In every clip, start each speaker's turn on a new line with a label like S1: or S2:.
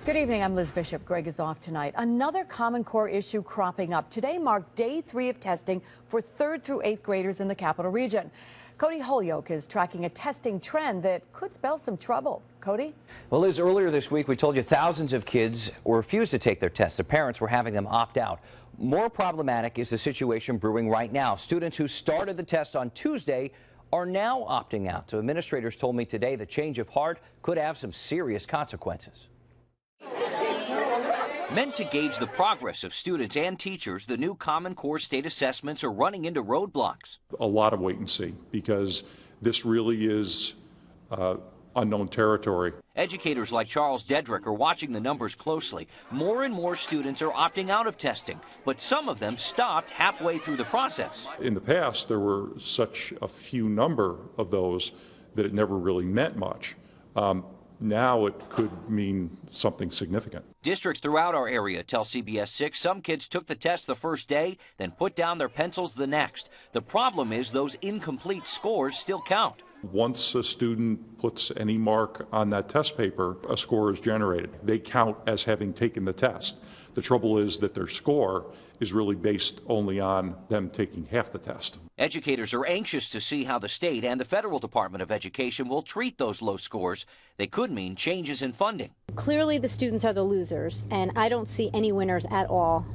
S1: Good evening, I'm Liz Bishop. Greg is off tonight. Another Common Core issue cropping up. Today marked day 3 of testing for 3rd through 8th graders in the capital region. Cody Holyoke is tracking a testing trend that could spell some trouble. Cody?
S2: Well, Liz, earlier this week we told you thousands of kids refused to take their tests. The parents were having them opt out. More problematic is the situation brewing right now. Students who started the test on Tuesday are now opting out. So administrators told me today the change of heart could have some serious consequences. Meant to gauge the progress of students and teachers, the new Common Core state assessments are running into roadblocks.
S3: A lot of wait and see, because this really is unknown territory.
S2: Educators like Charles Dedrick are watching the numbers closely. More and more students are opting out of testing, but some of them stopped halfway through the process.
S3: In the past, there were such a few number of those that it never really meant much. Now it could mean something significant.
S2: Districts throughout our area tell CBS 6 some kids took the test the first day, then put down their pencils the next. The problem is those incomplete scores still count.
S3: Once a student puts any mark on that test paper, a score is generated. They count as having taken the test. The trouble is that their score is really based only on them taking half the test.
S2: Educators are anxious to see how the state and the federal Department of Education will treat those low scores. They could mean changes in funding.
S4: Clearly the students are the losers, and I don't see any winners at all,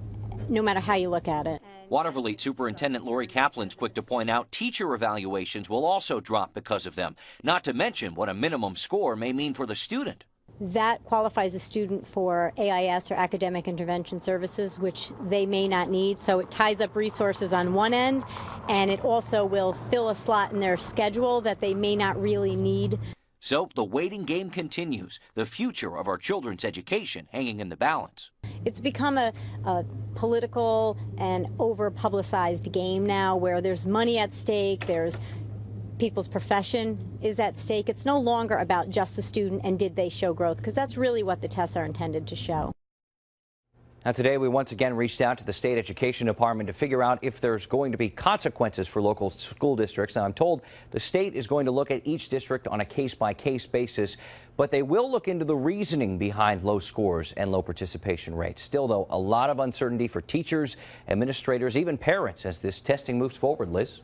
S4: no matter how you look at it.
S2: Waterville Lead Superintendent Lori Kaplan's quick to point out teacher evaluations will also drop because of them, not to mention what a minimum score may mean for the student.
S4: That qualifies a student for AIS, or Academic Intervention Services, which they may not need. So it ties up resources on one end, and it also will fill a slot in their schedule that they may not really need.
S2: So the waiting game continues, the future of our children's education hanging in the balance.
S4: It's become a political and over-publicized game now, where there's money at stake, there's people's profession is at stake. It's no longer about just the student and did they show growth, because that's really what the tests are intended to show.
S2: Now today we once again reached out to the state education department to figure out if there's going to be consequences for local school districts. Now I'm told the state is going to look at each district on a case-by-case basis, but they will look into the reasoning behind low scores and low participation rates. Still though, a lot of uncertainty for teachers, administrators, even parents as this testing moves forward. Liz?